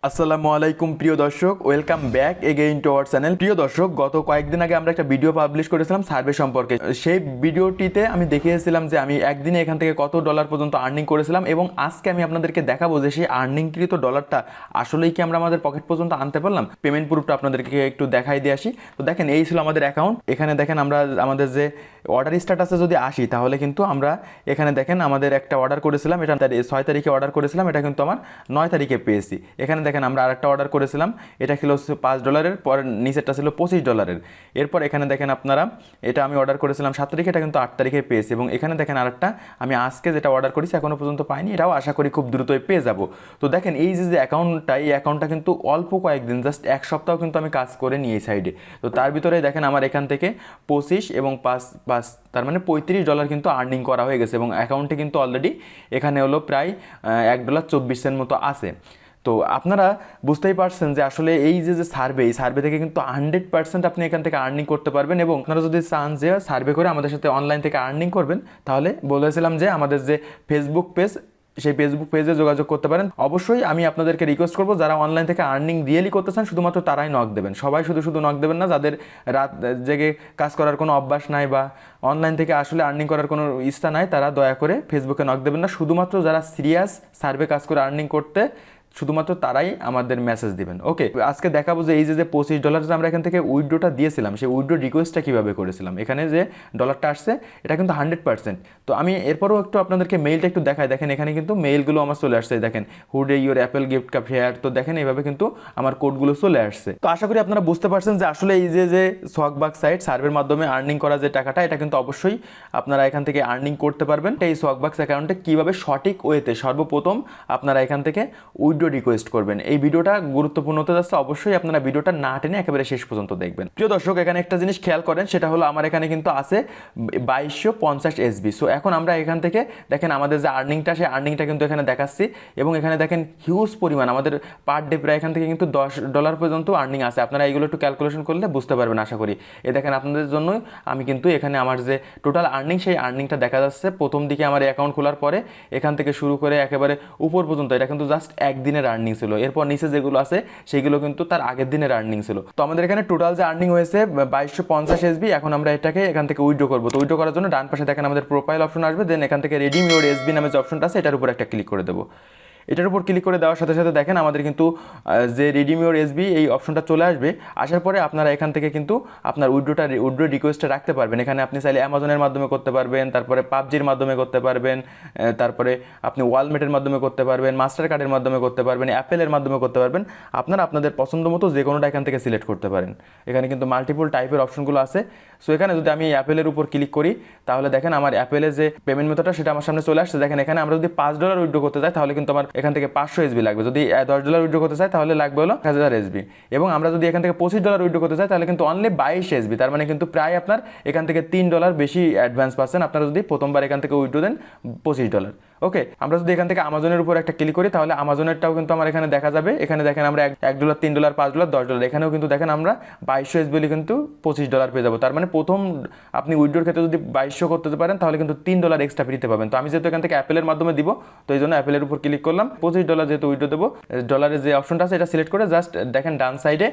আসসালামু আলাইকুম প্রিয় দর্শক, welcome back again to our channel. প্রিয় দর্শক, গত কয়েকদিন আগে আমরা একটা ভিডিও পাবলিশ করেছিলাম সার্ভে সম্পর্কে। সেই ভিডিওটিতে আমি দেখিয়েছিলাম যে আমি একদিনে এখান থেকে কত ডলার পর্যন্ত আর্নিং করেছিলাম, এবং আজকে আমি আপনাদেরকে দেখাবো যে সেই আর্নিংকৃত ডলারটা আসলেই কি আমরা আমাদের পকেট পর্যন্ত আনতে পারলাম। পেমেন্ট প্রুফটা আপনাদেরকে একটু দেখাই দিয়ে আসি। তো দেখেন, এই ছিল আমাদের অ্যাকাউন্ট। এখানে দেখেন আমরা আমাদের যে অর্ডার স্ট্যাটাসে যদি আসি, তাহলে কিন্তু আমরা এখানে দেখেন আমাদের একটা অর্ডার করেছিলাম, এটা 6 তারিখে অর্ডার করেছিলাম, এটা কিন্তু আমার 9 তারিখে পেয়েছি। এখানে দেখেন আমরা আরেকটা অর্ডার করেছিলাম, এটা ছিল $5, পর নিচেরটা ছিল $25। এরপর এখানে দেখেন আপনারা, এটা আমি অর্ডার করেছিলাম 7 তারিখে, এটা কিন্তু 8 তারিখে পেয়েছি। এবং এখানে দেখেন আরেকটা আমি আজকে যেটা অর্ডার করেছি এখনও পর্যন্ত পাইনি, এটাও আশা করি খুব দ্রুতই পেয়ে যাব। তো দেখেন এই যে অ্যাকাউন্টটা, এই অ্যাকাউন্টটা কিন্তু অল্প কয়েকদিন, জাস্ট 1 সপ্তাহ কিন্তু আমি কাজ করে নিই এই সাইডে। তো তার ভিতরে দেখেন আমার এখান থেকে 25 এবং 5 তার মানে $35 কিন্তু আর্নিং করা হয়ে গেছে, এবং অ্যাকাউন্টে কিন্তু অলরেডি এখানে হলো প্রায় $1.24 মতো আছে। তো আপনারা বুঝতেই পারছেন যে আসলে এই যে সার্ভে, এই সার্ভে থেকে কিন্তু 100% আপনি এখান থেকে আর্নিং করতে পারবেন। এবং আপনারা যদি চান যে সার্ভে করে আমাদের সাথে অনলাইন থেকে আর্নিং করবেন, তাহলে বলেছিলাম যে আমাদের যে ফেসবুক পেজ, সেই ফেসবুক পেজে যোগাযোগ করতে পারেন। অবশ্যই আমি আপনাদেরকে রিকোয়েস্ট করবো, যারা অনলাইন থেকে আর্নিং রিয়েলি করতে চান শুধুমাত্র তারাই নক দেবেন। সবাই শুধু নক দেবেন না, যাদের রাত জেগে কাজ করার কোনো অভ্যাস নাই বা অনলাইন থেকে আসলে আর্নিং করার কোনো ইচ্ছা নাই, তারা দয়া করে ফেসবুকে নক দেবেন না। শুধুমাত্র যারা সিরিয়াস সার্ভে কাজ করে আর্নিং করতে, শুধুমাত্র তারাই আমাদের মেসেজ দিবেন। ওকে, আজকে দেখাবো যে এই যে $25 আমরা এখান থেকে উইথড্রটা দিয়েছিলাম, সেই উইথড্র রিকোয়েস্টটা কীভাবে করেছিলাম। এখানে যে ডলারটা আসছে এটা কিন্তু 100%। তো আমি এরপরও একটু আপনাদেরকে মেইলটা একটু দেখাই। দেখেন এখানে কিন্তু মেইলগুলো আমার চলে আসছে। দেখেন হুডে your apple gift cup here. তো দেখেন এইভাবে কিন্তু আমার কোডগুলো চলে আসছে। তো আশা করি আপনারা বুঝতে পারছেন যে আসলে এই যে সোয়াগবাক্স সাইট সার্ভের মাধ্যমে আর্নিং করা যে টাকাটা, এটা কিন্তু অবশ্যই আপনারা এখান থেকে আর্নিং করতে পারবেন। এই সোয়াগবাক্স অ্যাকাউন্টে কীভাবে সঠিক ওয়েতে সর্বপ্রথম আপনারা এখান থেকে উইথড্র রিকোয়েস্ট করবেন। এই ভিডিওটা গুরুত্বপূর্ণ হতে যাচ্ছে, অবশ্যই আপনারা ভিডিওটা না টেনে একেবারে শেষ পর্যন্ত দেখবেন। প্রিয় দর্শক, এখানে একটা জিনিস খেয়াল করেন, সেটা হলো আমার এখানে কিন্তু আছে 2250 SB। সো এখন আমরা এখান থেকে দেখেন আমাদের যে আর্নিংটা, সেই আর্নিংটা কিন্তু এখানে দেখাচ্ছি। এবং এখানে দেখেন হিউজ পরিমাণ আমাদের পার ডে প্রায় এখান থেকে কিন্তু $10 পর্যন্ত আর্নিং আছে। আপনারা এইগুলো একটু ক্যালকুলেশন করলে বুঝতে পারবেন আশা করি। এ দেখেন আপনাদের জন্য আমি কিন্তু এখানে আমার যে টোটাল আর্নিং, সেই আর্নিংটা দেখা যাচ্ছে। প্রথম দিকে আমার অ্যাকাউন্ট খোলার পরে এখান থেকে শুরু করে একেবারে উপর পর্যন্ত, এটা কিন্তু জাস্ট একদিনের আর্নিং ছিল। এরপর নিচে যেগুলো আছে সেইগুলো কিন্তু তার আগের দিনের আর্নিং ছিল। তো আমাদের এখানে টোটাল যে আর্নিং হয়েছে 2250 SB। এখন আমরা এটাকে এখান থেকে উইথড্র করবো। তো উইথড্র করার জন্য ডান পাশে দেখেন আমাদের প্রোফাইল অপশন আসবে, দেন এখান থেকে রিডিম ইউর SB নামে যে অপশনটা আছে, এটার উপর একটা ক্লিক করে দেবো। এটার উপর ক্লিক করে দেওয়ার সাথে সাথে দেখেন আমাদের কিন্তু যে রিডিম ইউর SB এই অপশনটা চলে আসবে। আসার পরে আপনারা এখান থেকে কিন্তু আপনার উইথড্র রিকোয়েস্টটা রাখতে পারবেন। এখানে আপনি চাইলে অ্যামাজনের মাধ্যমে করতে পারবেন, তারপরে পাবজির মাধ্যমে করতে পারবেন, তারপরে আপনি ওয়ালমেটের মাধ্যমে করতে পারবেন, মাস্টার কার্ডের মাধ্যমে করতে পারবেন, অ্যাপেলের মাধ্যমে করতে পারবেন। আপনারা আপনাদের পছন্দ মতো যে কোনোটা এখান থেকে সিলেক্ট করতে পারেন। এখানে কিন্তু মাল্টিপল টাইপের অপশনগুলো আছে। সো এখানে যদি আমি অ্যাপেলের উপর ক্লিক করি, তাহলে দেখেন আমার অ্যাপেলের যে পেমেন্ট মেথডটা সেটা আমার সামনে চলে আসছে। দেখেন এখানে আমরা যদি $5 উইথড্র করতে চাই, তাহলে কিন্তু আমার এখান থেকে 500 SB লাগবে। যদি $10 উইথড্র করতে চাই, তাহলে লাগবে হলো 1000 SB। এবং আমরা যদি এখান থেকে $25 উইথড্র করতে চাই, তাহলে কিন্তু অনলি 22 SB। তার মানে কিন্তু প্রায় আপনার এখান থেকে $3 বেশি অ্যাডভান্স পাচ্ছেন আপনারা যদি প্রথমবার এখান থেকে উইথড্র দেন $25। ওকে, আমরা যদি এখান থেকে আমাজনের উপর একটা ক্লিক করি, তাহলে আমাজনেরটাও কিন্তু আমার এখানে দেখা যাবে। এখানে দেখেন আমরা $1, $3, $5, $10, এখানেও কিন্তু দেখেন আমরা 2200 SB কিন্তু $25 পেয়ে যাবো। তার মানে প্রথম আপনি উইথড্রোর ক্ষেত্রে যদি 2200 করতে পারেন, তাহলে কিন্তু $3 এক্সট্রা ফ্রিতে পাবেন। তো আমি যেহেতু এখান থেকে অ্যাপেলের মাধ্যমে দিব, তো এই জন্য অ্যাপেলের উপর ক্লিক করলাম। $25 যেহেতু উইথড্রো দেবো, ডলারের যে অপশনটা আছে এটা সিলেক্ট করে জাস্ট দেখেন ডান সাইডে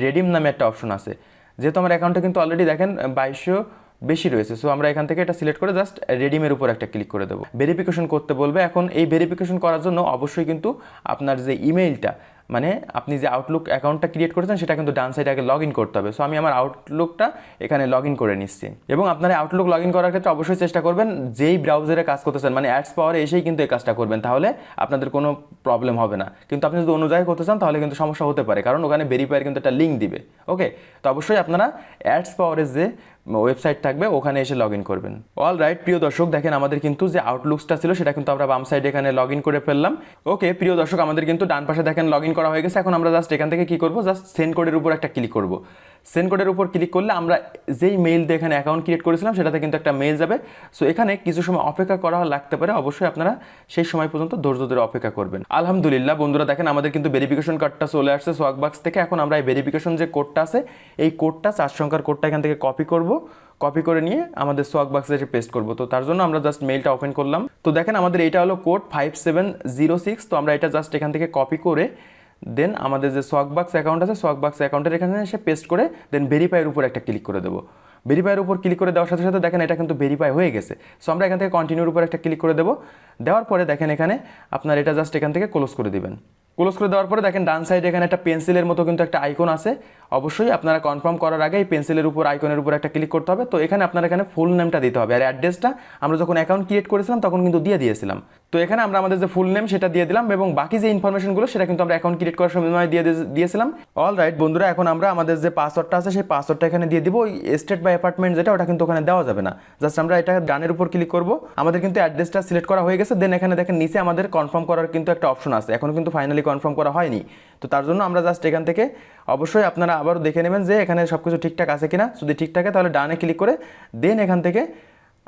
রেডিম নামে একটা অপশন আছে। যেহেতু আমার অ্যাকাউন্টে কিন্তু অলরেডি দেখেন 2200 বেশি রয়েছে, সো আমরা এখান থেকে এটা সিলেক্ট করে জাস্ট রেডিমের উপর একটা ক্লিক করে দেবো। ভেরিফিকেশন করতে বলবে। এখন এই ভেরিফিকেশন করার জন্য অবশ্যই কিন্তু আপনার যে ইমেইলটা, মানে আপনি যে আউটলুক অ্যাকাউন্টটা ক্রিয়েট করেছেন, সেটা কিন্তু ডান সাইডে আগে লগ ইন করতে হবে। সো আমি আমার আউটলুকটা এখানে লগ ইন করে নিচ্ছি। এবং আপনারা আউটলুক লগ ইন করার ক্ষেত্রে অবশ্যই চেষ্টা করবেন যেই ব্রাউজারে কাজ করতেছেন, মানে অ্যাডস পাওয়ারে এসেই কিন্তু এই কাজটা করবেন, তাহলে আপনাদের কোনো প্রবলেম হবে না। কিন্তু আপনি যদি অন্য জায়গায় করতে চান, তাহলে কিন্তু সমস্যা হতে পারে, কারণ ওখানে ভেরিফায়ার কিন্তু একটা লিঙ্ক দিবে। ওকে, তো অবশ্যই আপনারা অ্যাডস পাওয়ারের যে ওয়েবসাইট থাকবে ওখানে এসে লগ ইন করবেন। অল রাইট প্রিয় দর্শক, দেখেন আমাদের কিন্তু যে আউটলুকসটা ছিল সেটা কিন্তু আমরা বাম সাইডে এখানে লগ ইন করে ফেললাম। ওকে প্রিয় দর্শক, আমাদের কিন্তু ডান পাশে দেখেন লগ ইন করা হয়ে গেছে। এখন আমরা জাস্ট এখান থেকে কি করবো, জাস্ট সেন্ড কোডের উপর একটা ক্লিক করবো। সেন্ড কোডের উপর ক্লিক করলে আমরা যেই মেইল দিয়ে এখানে অ্যাকাউন্ট ক্রিয়েট করেছিলাম, সেটাতে কিন্তু একটা মেইল যাবে। সো এখানে কিছু সময় অপেক্ষা করা লাগতে পারে, অবশ্যই আপনারা সেই সময় পর্যন্ত ধৈর্য ধরে অপেক্ষা করবেন। আলহামদুলিল্লাহ বন্ধুরা, দেখেন আমাদের কিন্তু ভেরিফিকেশন কার্ডটা চলে আসছে সোয়াগবাক্স থেকে। এখন আমরা এই ভেরিফিকেশন যে কোডটা আছে, এই কোডটা 4 সংখ্যার কোডটা এখান থেকে কপি করব। কপি করে নিয়ে আমাদের সোয়াগবাক্সে এসে পেস্ট করব। তো তার জন্য আমরা জাস্ট মেইলটা ওপেন করলাম। তো দেখেন আমাদের এটা হলো কোড 5706। তো আমরা এটা জাস্ট এখান থেকে কপি করে দেন আমাদের যে swagbucks অ্যাকাউন্ট আছে swagbucks অ্যাকাউন্টের এখানে এসে পেস্ট করে দেন ভেরিফাইয়ের উপর একটা ক্লিক করে দেবো। ভেরিফাইয়ের উপর ক্লিক করে দেওয়ার সাথে সাথে দেখেন এটা কিন্তু ভেরিফাই হয়ে গেছে। সো আমরা এখান থেকে কন্টিনিউর উপর একটা ক্লিক করে দেবো। দেওয়ার পরে দেখেন এখানে আপনার এটা জাস্ট এখান থেকে ক্লোজ করে দিবেন। ক্লোজ করে দেওয়ার পরে দেখেন ডান সাইডে এখানে একটা পেন্সিলের মতো কিন্তু একটা আইকন আছে। অবশ্যই আপনারা কনফার্ম করার আগে এই পেন্সিলের উপর আইকনের উপর একটা ক্লিক করতে হবে। তো এখানে আপনার এখানে ফুল নেমটা দিতে হবে, আর অ্যাড্রেসটা আমরা যখন অ্যাকাউন্ট ক্রিয়েট করেছিলাম তখন কিন্তু দিয়ে দিয়েছিলাম। তো এখানে আমরা আমাদের যে ফুল নেম সেটা দিয়ে দিলাম এবং বাকি যে ইনফরমেশনগুলো সেটা কিন্তু আমরা অ্যাকাউন্ট ক্রিয়েট করার সময় দিয়েছিলাম। অল রাইট বন্ধুরা, এখন আমরা আমাদের যে পাসওয়ার্ডটা আছে সেই পাসওয়ার্ডটা এখানে দিয়ে দিব। ওই স্টেট বা অ্যাপার্টমেন্ট যেটা ওটা কিন্তু ওখানে দেওয়া যাবে না। জাস্ট আমরা এটা ডানের উপর ক্লিক করব। আমাদের কিন্তু অ্যাড্রেসটা সিলেক্ট করা হয়ে গেছে। দেন এখানে দেখেন নিচে আমাদের কনফার্ম করার কিন্তু একটা অপশন আছে, এখনো কিন্তু ফাইনালি কনফার্ম করা হয়নি। তো তার জন্য আমরা জাস্ট এখান থেকে অবশ্যই আপনারা আবারও দেখে নেবেন যে এখানে সব কিছু ঠিকঠাক আছে কিনা। যদি ঠিক থাকে তাহলে ডানে ক্লিক করে দেন এখান থেকে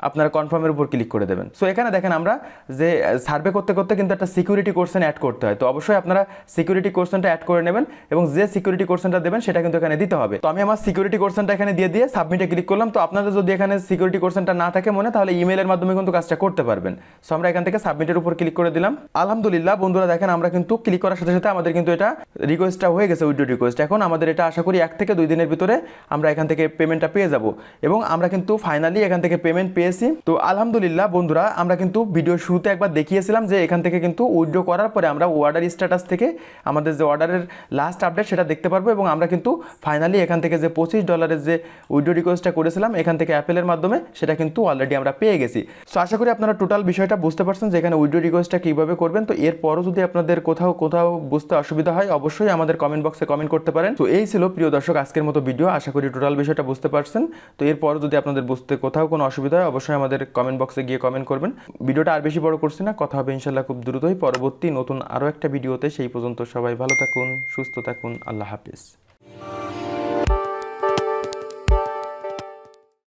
আপনারা কনফার্মের উপর ক্লিক করে দেবেন। সো এখানে দেখেন আমরা যে সার্ভে করতে করতে কিন্তু একটা সিকিউরিটি কোশ্চেন অ্যাড করতে হয়। তো অবশ্যই আপনারা সিকিউরিটি কোশ্চেনটা অ্যাড করে নেবেন এবং যে সিকিউরিটি কোশ্চেনটা দেবেন সেটা কিন্তু এখানে দিতে হবে। তো আমি আমার সিকিউরিটি কোশ্চেনটা এখানে দিয়ে সাবমিটে ক্লিক করলাম। তো আপনাদের যদি এখানে সিকিউরিটি কোশ্চেনটা না থাকে মনে, তাহলে ইমেলের মাধ্যমে কিন্তু কাজটা করতে পারবেন। সো আমরা এখান থেকে সাবমিটের উপর ক্লিক করে দিলাম। আলহামদুলিল্লাহ বন্ধুরা, দেখেন আমরা কিন্তু ক্লিক করার সাথে সাথে আমাদের কিন্তু এটা রিকোয়েস্টটা হয়ে গেছে, উইথড্র রিকোয়েস্ট। এখন আমাদের এটা আশা করি 1 থেকে 2 দিনের ভিতরে আমরা এখান থেকে পেমেন্টটা পেয়ে যাব এবং আমরা কিন্তু ফাইনালি এখান থেকে পেমেন্ট পেয়েছি। তো আলহামদুলিল্লাহ বন্ধুরা, আমরা কিন্তু ভিডিও শুরুতে একবার দেখিয়েছিলাম যে এখান থেকে কিন্তু উইথড্র করার পরে আমরা অর্ডার স্ট্যাটাস থেকে আমাদের যে অর্ডারের লাস্ট আপডেট সেটা দেখতে পারবো এবং আমরা কিন্তু ফাইনালি এখান থেকে যে $25 যে উইথড্র রিকোয়েস্টটা করেছিলাম এখান থেকে অ্যাপেলের মাধ্যমে সেটা কিন্তু অলরেডি আমরা পেয়ে গেছি। সো আশা করি আপনারা টোটাল বিষয়টা বুঝতে পারছেন যে এখানে উইথড্র রিকোয়েস্টটা কীভাবে করবেন। তো এরপরও যদি আপনাদের কোথাও বুঝতে অসুবিধা হয় অবশ্যই আমাদের কমেন্ট বক্সে কমেন্ট করতে পারেন। তো এই ছিল প্রিয় দর্শক আজকের মতো ভিডিও, আশা করি টোটাল বিষয়টা বুঝতে পারছেন। তো এরপরও যদি আপনাদের বুঝতে কোথাও কোনো অসুবিধা হয় অবশ্যই আমাদের কমেন্ট বক্সে গিয়ে কমেন্ট করবেন। ভিডিওটা আর বেশি বড় করছি না, কথা হবে ইনশাল্লাহ খুব দ্রুতই পরবর্তী নতুন আরও একটা ভিডিওতে। সেই পর্যন্ত সবাই ভালো থাকুন, সুস্থ থাকুন, আল্লাহ হাফিজ।